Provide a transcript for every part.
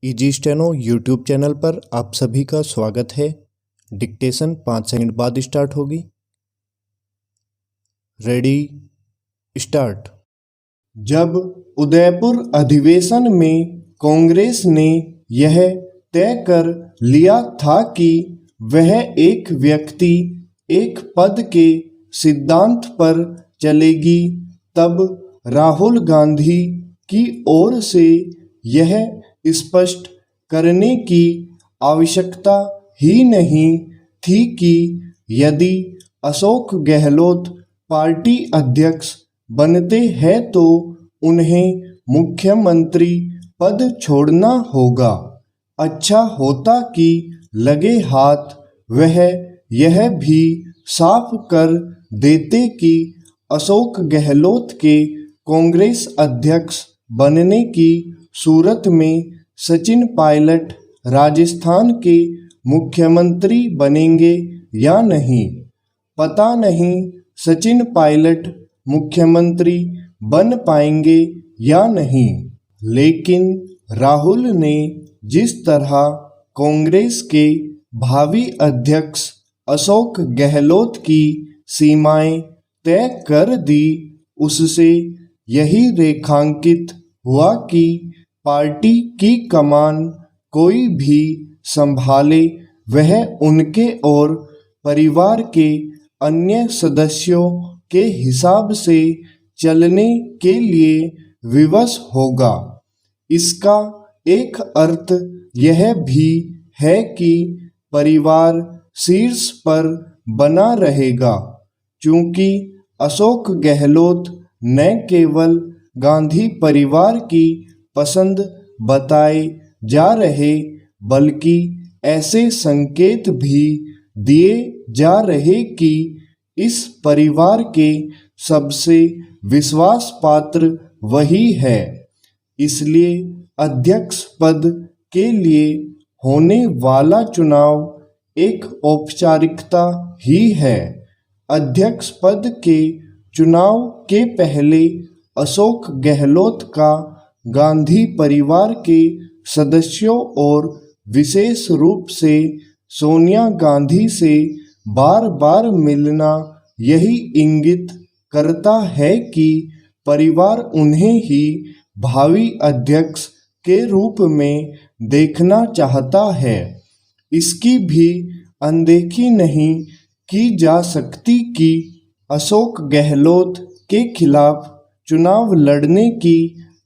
Easy steno YouTube channel पर आप सभी का स्वागत है। डिक्टेशन 5 सेकंड बाद स्टार्ट होगी। Ready start. जब उदयपुर अधिवेशन में कांग्रेस ने यह तय कर लिया था कि वह एक व्यक्ति एक पद के सिद्धांत पर चलेगी, तब राहुल गांधी की ओर से यह स्पष्ट करने की आवश्यकता ही नहीं थी कि यदि अशोक गहलोत पार्टी अध्यक्ष बनते हैं तो उन्हें मुख्यमंत्री पद छोड़ना होगा। अच्छा होता कि लगे हाथ वह यह भी साफ कर देते कि अशोक गहलोत के कांग्रेस अध्यक्ष बनने की सूरत में सचिन पायलट राजस्थान के मुख्यमंत्री बनेंगे या नहीं। पता नहीं सचिन पायलट मुख्यमंत्री बन पाएंगे या नहीं, लेकिन राहुल ने जिस तरह कांग्रेस के भावी अध्यक्ष अशोक गहलोत की सीमाएं तय कर दी, उससे यही रेखांकित हुआ कि पार्टी की कमान कोई भी संभाले वह उनके और परिवार के अन्य सदस्यों के हिसाब से चलने के लिए विवश होगा। इसका एक अर्थ यह भी है कि परिवार शीर्ष पर बना रहेगा, क्योंकि अशोक गहलोत न केवल गांधी परिवार की पसंद बताए जा रहे, बल्कि ऐसे संकेत भी दिए जा रहे कि इस परिवार के सबसे विश्वास पात्र वही है। इसलिए अध्यक्ष पद के लिए होने वाला चुनाव एक औपचारिकता ही है। अध्यक्ष पद के चुनाव के पहले अशोक गहलोत का गांधी परिवार के सदस्यों और विशेष रूप से सोनिया गांधी से बार बार मिलना यही इंगित करता है कि परिवार उन्हें ही भावी अध्यक्ष के रूप में देखना चाहता है। इसकी भी अनदेखी नहीं की जा सकती कि अशोक गहलोत के खिलाफ चुनाव लड़ने की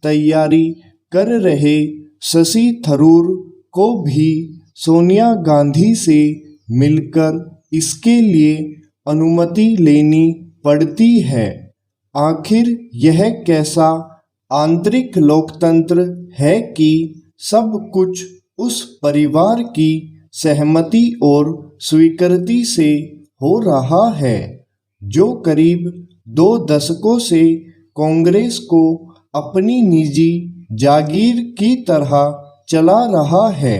तैयारी कर रहे शशि थरूर को भी सोनिया गांधी से मिलकर इसके लिए अनुमति लेनी पड़ती है। आखिर यह कैसा आंतरिक लोकतंत्र है कि सब कुछ उस परिवार की सहमति और स्वीकृति से हो रहा है, जो करीब 2 दशकों से कांग्रेस को अपनी निजी जागीर की तरह चला रहा है।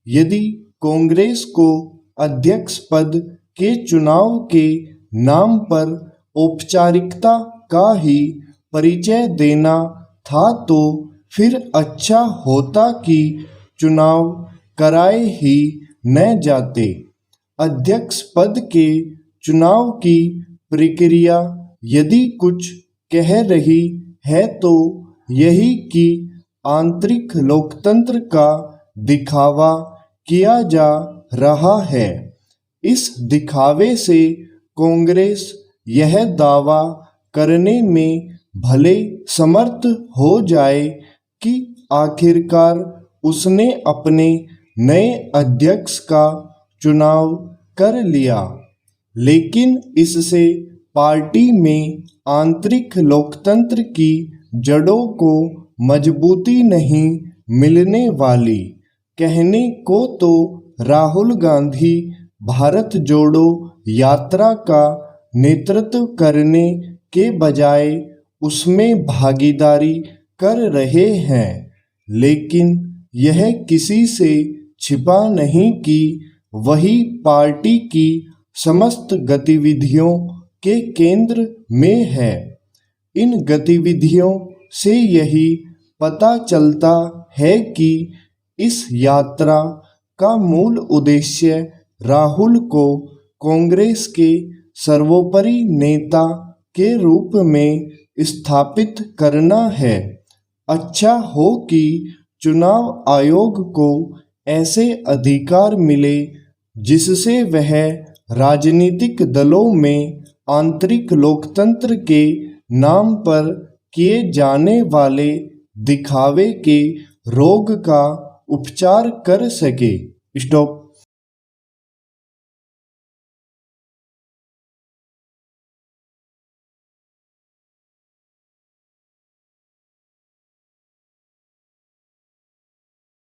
यदि कांग्रेस को अध्यक्ष पद के चुनाव के नाम पर औपचारिकता का ही परिचय देना था तो फिर अच्छा होता कि चुनाव कराए ही न जाते। अध्यक्ष पद के चुनाव की प्रक्रिया यदि कुछ कह रही है तो यही कि आंतरिक लोकतंत्र का दिखावा किया जा रहा है। इस दिखावे से कांग्रेस यह दावा करने में भले समर्थ हो जाए कि आखिरकार उसने अपने नए अध्यक्ष का चुनाव कर लिया, लेकिन इससे पार्टी में आंतरिक लोकतंत्र की जड़ों को मजबूती नहीं मिलने वाली। कहने को तो राहुल गांधी भारत जोड़ो यात्रा का नेतृत्व करने के बजाय उसमें भागीदारी कर रहे हैं, लेकिन यह किसी से छिपा नहीं कि वही पार्टी की समस्त गतिविधियों के केंद्र में है। इन गतिविधियों से यही पता चलता है कि इस यात्रा का मूल उद्देश्य राहुल को कांग्रेस के सर्वोपरि नेता के रूप में स्थापित करना है। अच्छा हो कि चुनाव आयोग को ऐसे अधिकार मिले जिससे वह राजनीतिक दलों में आंतरिक लोकतंत्र के नाम पर किए जाने वाले दिखावे के रोग का उपचार कर सके। स्टॉप।